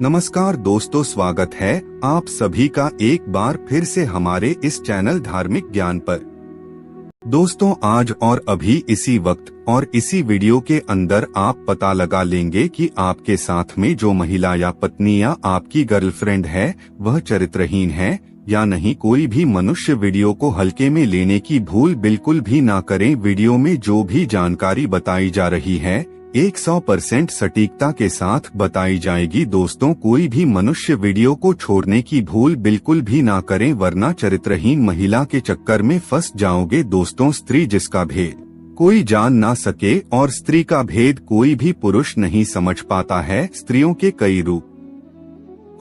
नमस्कार दोस्तों, स्वागत है आप सभी का एक बार फिर से हमारे इस चैनल धार्मिक ज्ञान पर। दोस्तों, आज और अभी इसी वक्त और इसी वीडियो के अंदर आप पता लगा लेंगे कि आपके साथ में जो महिला या पत्नी या आपकी गर्लफ्रेंड है वह चरित्रहीन है या नहीं। कोई भी मनुष्य वीडियो को हल्के में लेने की भूल बिल्कुल भी ना करें। वीडियो में जो भी जानकारी बताई जा रही है 100% सटीकता के साथ बताई जाएगी। दोस्तों, कोई भी मनुष्य वीडियो को छोड़ने की भूल बिल्कुल भी ना करें, वरना चरित्रहीन महिला के चक्कर में फंस जाओगे। दोस्तों, स्त्री जिसका भेद कोई जान ना सके और स्त्री का भेद कोई भी पुरुष नहीं समझ पाता है। स्त्रियों के कई रूप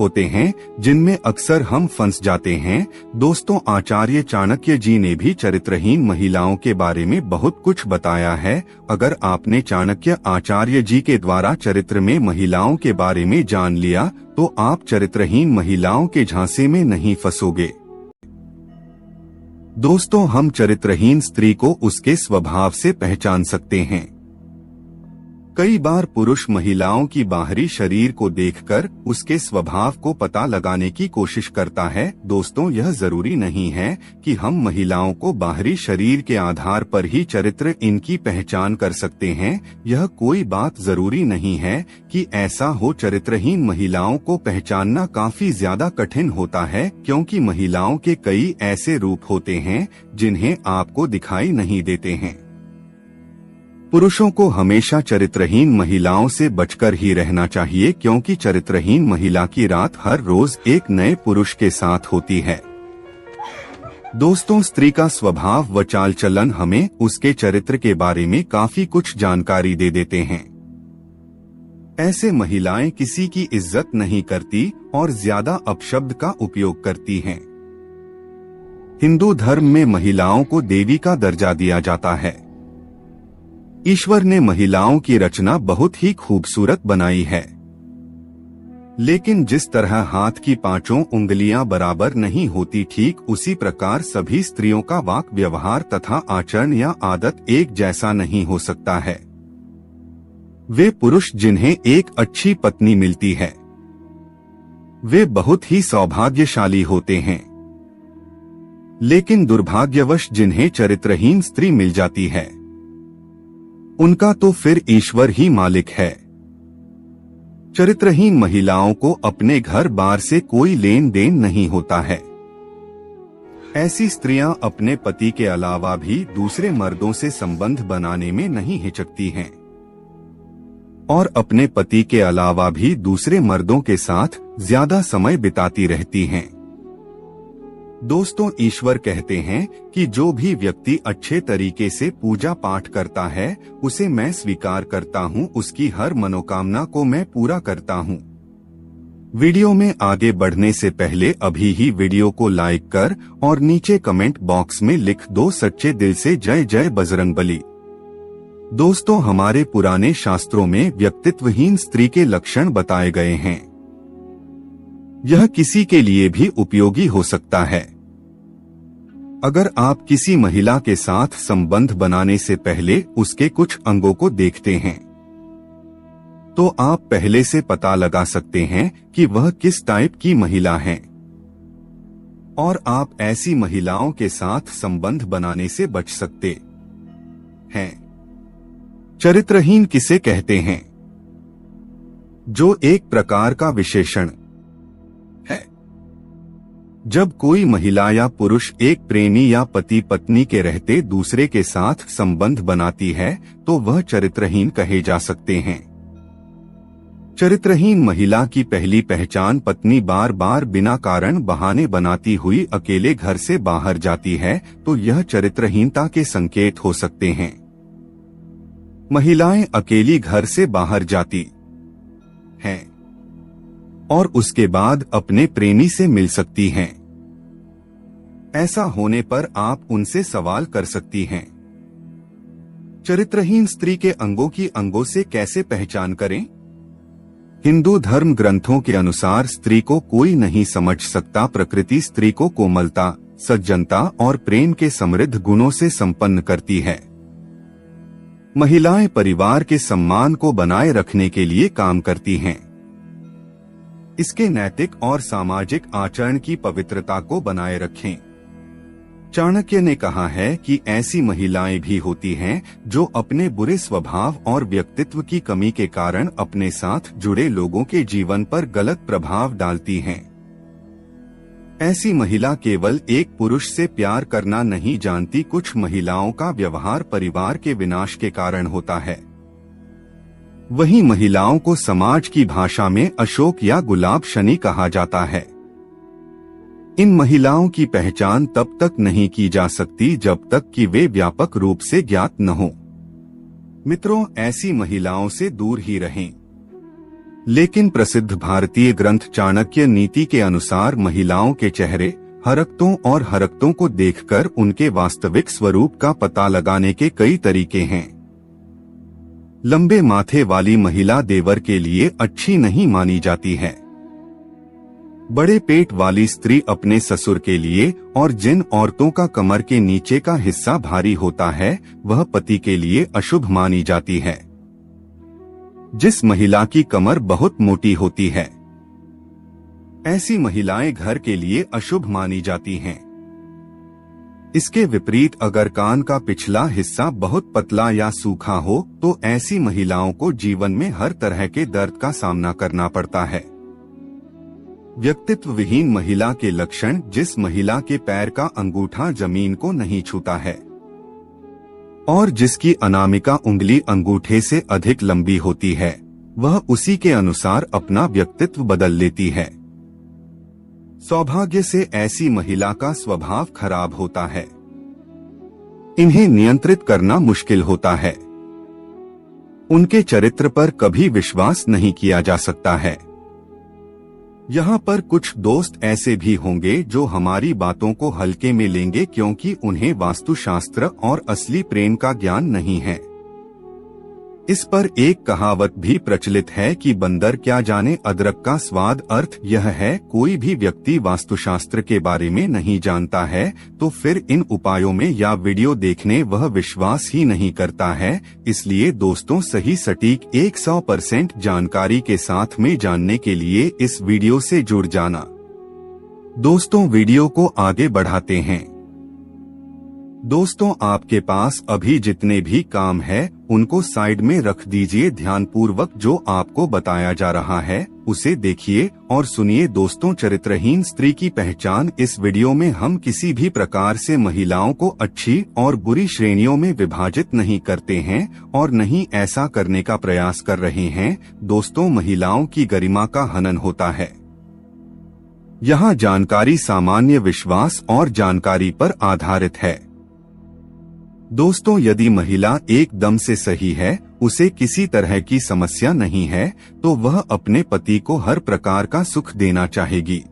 होते हैं जिनमें अक्सर हम फंस जाते हैं। दोस्तों, आचार्य चाणक्य जी ने भी चरित्रहीन महिलाओं के बारे में बहुत कुछ बताया है। अगर आपने चाणक्य आचार्य जी के द्वारा चरित्र में महिलाओं के बारे में जान लिया तो आप चरित्रहीन महिलाओं के झांसे में नहीं फंसोगे। दोस्तों, हम चरित्रहीन स्त्री को उसके स्वभाव से पहचान सकते हैं। कई बार पुरुष महिलाओं की बाहरी शरीर को देखकर उसके स्वभाव को पता लगाने की कोशिश करता है। दोस्तों, यह जरूरी नहीं है कि हम महिलाओं को बाहरी शरीर के आधार पर ही चरित्र इनकी पहचान कर सकते हैं। यह कोई बात जरूरी नहीं है कि ऐसा हो। चरित्रहीन महिलाओं को पहचानना काफी ज्यादा कठिन होता है, क्योंकि महिलाओं के कई ऐसे रूप होते हैं जिन्हें आपको दिखाई नहीं देते हैं। पुरुषों को हमेशा चरित्रहीन महिलाओं से बचकर ही रहना चाहिए, क्योंकि चरित्रहीन महिला की रात हर रोज एक नए पुरुष के साथ होती है। दोस्तों, स्त्री का स्वभाव व चाल चलन हमें उसके चरित्र के बारे में काफी कुछ जानकारी दे देते हैं। ऐसे महिलाएं किसी की इज्जत नहीं करती और ज्यादा अपशब्द का उपयोग करती हैं। हिंदू धर्म में महिलाओं को देवी का दर्जा दिया जाता है। ईश्वर ने महिलाओं की रचना बहुत ही खूबसूरत बनाई है, लेकिन जिस तरह हाथ की पांचों उंगलियां बराबर नहीं होती, ठीक उसी प्रकार सभी स्त्रियों का वाक व्यवहार तथा आचरण या आदत एक जैसा नहीं हो सकता है। वे पुरुष जिन्हें एक अच्छी पत्नी मिलती है वे बहुत ही सौभाग्यशाली होते हैं, लेकिन दुर्भाग्यवश जिन्हें चरित्रहीन स्त्री मिल जाती है उनका तो फिर ईश्वर ही मालिक है। चरित्रहीन महिलाओं को अपने घर बार से कोई लेन देन नहीं होता है। ऐसी स्त्रियां अपने पति के अलावा भी दूसरे मर्दों से संबंध बनाने में नहीं हिचकती हैं और अपने पति के अलावा भी दूसरे मर्दों के साथ ज्यादा समय बिताती रहती हैं। दोस्तों, ईश्वर कहते हैं कि जो भी व्यक्ति अच्छे तरीके से पूजा पाठ करता है उसे मैं स्वीकार करता हूँ, उसकी हर मनोकामना को मैं पूरा करता हूँ। वीडियो में आगे बढ़ने से पहले अभी ही वीडियो को लाइक कर और नीचे कमेंट बॉक्स में लिख दो सच्चे दिल से जय जय बजरंगबली। दोस्तों, हमारे पुराने शास्त्रों में व्यक्तित्वहीन स्त्री के लक्षण बताए गए हैं। यह किसी के लिए भी उपयोगी हो सकता है। अगर आप किसी महिला के साथ संबंध बनाने से पहले उसके कुछ अंगों को देखते हैं तो आप पहले से पता लगा सकते हैं कि वह किस टाइप की महिला है और आप ऐसी महिलाओं के साथ संबंध बनाने से बच सकते हैं। चरित्रहीन किसे कहते हैं? जो एक प्रकार का विशेषण है। जब कोई महिला या पुरुष एक प्रेमी या पति पत्नी के रहते दूसरे के साथ संबंध बनाती है तो वह चरित्रहीन कहे जा सकते हैं। चरित्रहीन महिला की पहली पहचान पत्नी बार बार बिना कारण बहाने बनाती हुई अकेले घर से बाहर जाती है तो यह चरित्रहीनता के संकेत हो सकते हैं। महिलाएं अकेली घर से बाहर जाती हैं और उसके बाद अपने प्रेमी से मिल सकती हैं। ऐसा होने पर आप उनसे सवाल कर सकती हैं। चरित्रहीन स्त्री के अंगों की अंगों से कैसे पहचान करें? हिंदू धर्म ग्रंथों के अनुसार स्त्री को कोई नहीं समझ सकता। प्रकृति स्त्री को कोमलता, सज्जनता और प्रेम के समृद्ध गुणों से संपन्न करती है। महिलाएं परिवार के सम्मान को बनाए रखने के लिए काम करती हैं। इसके नैतिक और सामाजिक आचरण की पवित्रता को बनाए रखें। चाणक्य ने कहा है कि ऐसी महिलाएं भी होती हैं जो अपने बुरे स्वभाव और व्यक्तित्व की कमी के कारण अपने साथ जुड़े लोगों के जीवन पर गलत प्रभाव डालती हैं। ऐसी महिला केवल एक पुरुष से प्यार करना नहीं जानती, कुछ महिलाओं का व्यवहार परिवार के विनाश के कारण होता है। वहीं महिलाओं को समाज की भाषा में अशोक या गुलाब शनि कहा जाता है। इन महिलाओं की पहचान तब तक नहीं की जा सकती जब तक कि वे व्यापक रूप से ज्ञात न हो। मित्रों, ऐसी महिलाओं से दूर ही रहें। लेकिन प्रसिद्ध भारतीय ग्रंथ चाणक्य नीति के अनुसार महिलाओं के चेहरे, हरकतों और हरकतों को देखकर उनके वास्तविक स्वरूप का पता लगाने के कई तरीके हैं। लंबे माथे वाली महिला देवर के लिए अच्छी नहीं मानी जाती है। बड़े पेट वाली स्त्री अपने ससुर के लिए, और जिन औरतों का कमर के नीचे का हिस्सा भारी होता है वह पति के लिए अशुभ मानी जाती है। जिस महिला की कमर बहुत मोटी होती है, ऐसी महिलाएं घर के लिए अशुभ मानी जाती हैं। इसके विपरीत अगर कान का पिछला हिस्सा बहुत पतला या सूखा हो तो ऐसी महिलाओं को जीवन में हर तरह के दर्द का सामना करना पड़ता है। व्यक्तित्व विहीन महिला के लक्षण: जिस महिला के पैर का अंगूठा जमीन को नहीं छूता है और जिसकी अनामिका उंगली अंगूठे से अधिक लंबी होती है, वह उसी के अनुसार अपना व्यक्तित्व बदल लेती है। सौभाग्य से ऐसी महिला का स्वभाव खराब होता है। इन्हें नियंत्रित करना मुश्किल होता है। उनके चरित्र पर कभी विश्वास नहीं किया जा सकता है। यहाँ पर कुछ दोस्त ऐसे भी होंगे जो हमारी बातों को हल्के में लेंगे क्योंकि उन्हें वास्तुशास्त्र और असली प्रेम का ज्ञान नहीं है। इस पर एक कहावत भी प्रचलित है कि बंदर क्या जाने अदरक का स्वाद। अर्थ यह है, कोई भी व्यक्ति वास्तुशास्त्र के बारे में नहीं जानता है तो फिर इन उपायों में या वीडियो देखने वह विश्वास ही नहीं करता है। इसलिए दोस्तों, सही सटीक 100% जानकारी के साथ में जानने के लिए इस वीडियो से जुड़ जाना। दोस्तों, वीडियो को आगे बढ़ाते हैं। दोस्तों, आपके पास अभी जितने भी काम है उनको साइड में रख दीजिए। ध्यानपूर्वक जो आपको बताया जा रहा है उसे देखिए और सुनिए। दोस्तों, चरित्रहीन स्त्री की पहचान। इस वीडियो में हम किसी भी प्रकार से महिलाओं को अच्छी और बुरी श्रेणियों में विभाजित नहीं करते हैं और नहीं ऐसा करने का प्रयास कर रहे हैं। दोस्तों, महिलाओं की गरिमा का हनन होता है। यहाँ जानकारी सामान्य विश्वास और जानकारी पर आधारित है। दोस्तों, यदि महिला एकदम से सही है, उसे किसी तरह की समस्या नहीं है, तो वह अपने पति को हर प्रकार का सुख देना चाहेगी।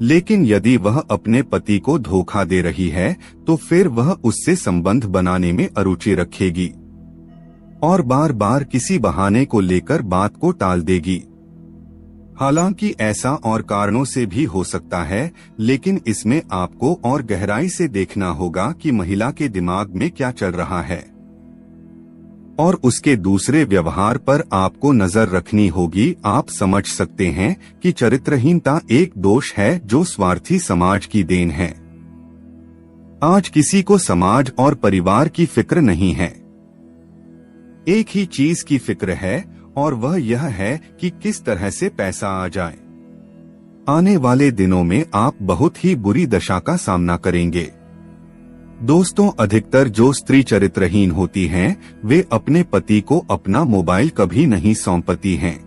लेकिन यदि वह अपने पति को धोखा दे रही है तो फिर वह उससे संबंध बनाने में अरुचि रखेगी और बार बार किसी बहाने को लेकर बात को टाल देगी। हालांकि ऐसा और कारणों से भी हो सकता है, लेकिन इसमें आपको और गहराई से देखना होगा कि महिला के दिमाग में क्या चल रहा है और उसके दूसरे व्यवहार पर आपको नजर रखनी होगी। आप समझ सकते हैं कि चरित्रहीनता एक दोष है जो स्वार्थी समाज की देन है। आज किसी को समाज और परिवार की फिक्र नहीं है। एक ही चीज की फिक्र है और वह यह है कि किस तरह से पैसा आ जाए। आने वाले दिनों में आप बहुत ही बुरी दशा का सामना करेंगे। दोस्तों, अधिकतर जो स्त्री चरित्रहीन होती हैं, वे अपने पति को अपना मोबाइल कभी नहीं सौंपती हैं।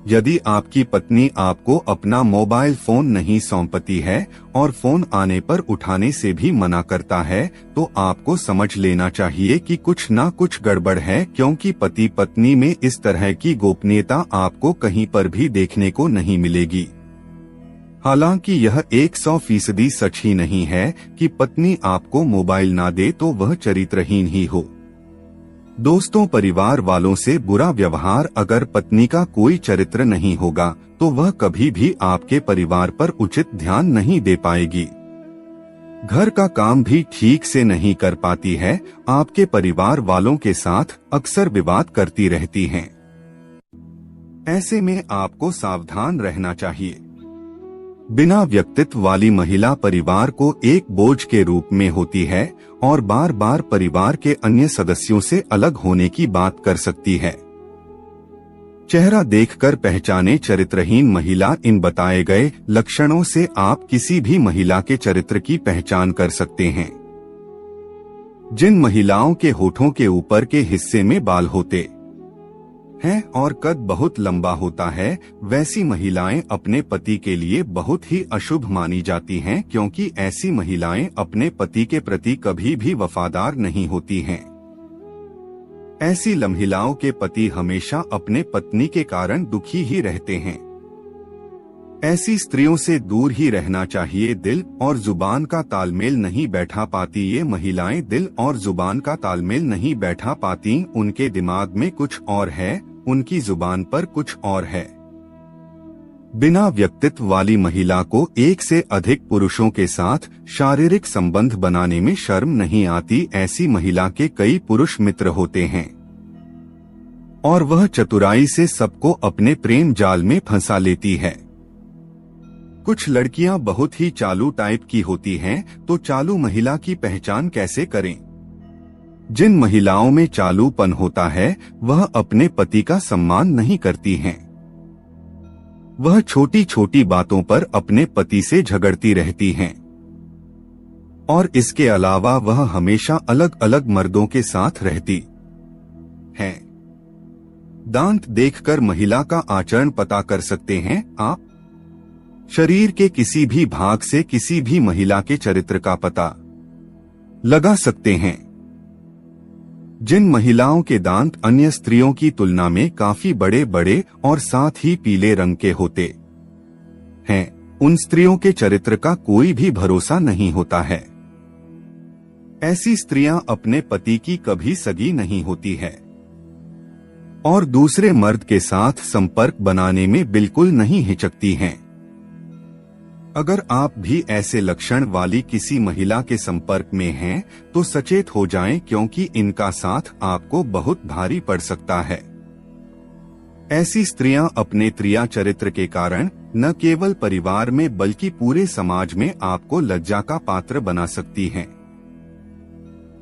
यदि आपकी पत्नी आपको अपना मोबाइल फोन नहीं सौंपती है और फोन आने पर उठाने से भी मना करता है, तो आपको समझ लेना चाहिए कि कुछ ना कुछ गड़बड़ है, क्योंकि पति पत्नी में इस तरह की गोपनीयता आपको कहीं पर भी देखने को नहीं मिलेगी। हालांकि यह 100% सच ही नहीं है कि पत्नी आपको मोबाइल ना दे तो वह चरित्रहीन ही हो। दोस्तों, परिवार वालों से बुरा व्यवहार, अगर पत्नी का कोई चरित्र नहीं होगा तो वह कभी भी आपके परिवार पर उचित ध्यान नहीं दे पाएगी। घर का काम भी ठीक से नहीं कर पाती है, आपके परिवार वालों के साथ अक्सर विवाद करती रहती हैं। ऐसे में आपको सावधान रहना चाहिए। बिना व्यक्तित्व वाली महिला परिवार को एक बोझ के रूप में होती है और बार बार परिवार के अन्य सदस्यों से अलग होने की बात कर सकती है। चेहरा देखकर पहचाने चरित्रहीन महिला। इन बताए गए लक्षणों से आप किसी भी महिला के चरित्र की पहचान कर सकते हैं। जिन महिलाओं के होठों के ऊपर के हिस्से में बाल होते हैं और कद बहुत लंबा होता है, वैसी महिलाएं अपने पति के लिए बहुत ही अशुभ मानी जाती हैं, क्योंकि ऐसी महिलाएं अपने पति के प्रति कभी भी वफादार नहीं होती हैं। ऐसी महिलाओं के पति हमेशा अपने पत्नी के कारण दुखी ही रहते हैं। ऐसी स्त्रियों से दूर ही रहना चाहिए। दिल और जुबान का तालमेल नहीं बैठा पाती। ये महिलाएं दिल और जुबान का तालमेल नहीं बैठा पाती। उनके दिमाग में कुछ और है, उनकी जुबान पर कुछ और है। बिना व्यक्तित्व वाली महिला को एक से अधिक पुरुषों के साथ शारीरिक संबंध बनाने में शर्म नहीं आती। ऐसी महिला के कई पुरुष मित्र होते हैं और वह चतुराई से सबको अपने प्रेम जाल में फंसा लेती है। कुछ लड़कियां बहुत ही चालू टाइप की होती हैं, तो चालू महिला की पहचान कैसे करें? जिन महिलाओं में चालूपन होता है, वह अपने पति का सम्मान नहीं करती हैं। वह छोटी छोटी बातों पर अपने पति से झगड़ती रहती हैं और इसके अलावा वह हमेशा अलग अलग मर्दों के साथ रहती हैं। दांत देखकर महिला का आचरण पता कर सकते हैं आप। शरीर के किसी भी भाग से किसी भी महिला के चरित्र का पता लगा सकते हैं। जिन महिलाओं के दांत अन्य स्त्रियों की तुलना में काफी बड़े बड़े और साथ ही पीले रंग के होते हैं, उन स्त्रियों के चरित्र का कोई भी भरोसा नहीं होता है। ऐसी स्त्रियां अपने पति की कभी सगी नहीं होती है और दूसरे मर्द के साथ संपर्क बनाने में बिल्कुल नहीं हिचकती हैं। अगर आप भी ऐसे लक्षण वाली किसी महिला के संपर्क में हैं, तो सचेत हो जाएं, क्योंकि इनका साथ आपको बहुत भारी पड़ सकता है। ऐसी स्त्रियां अपने त्रिया चरित्र के कारण न केवल परिवार में बल्कि पूरे समाज में आपको लज्जा का पात्र बना सकती हैं।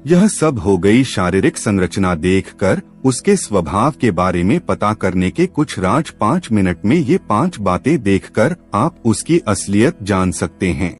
यह सब हो गई शारीरिक संरचना देखकर उसके स्वभाव के बारे में पता करने के कुछ राज। 5 मिनट में ये 5 बातें देखकर आप उसकी असलियत जान सकते हैं।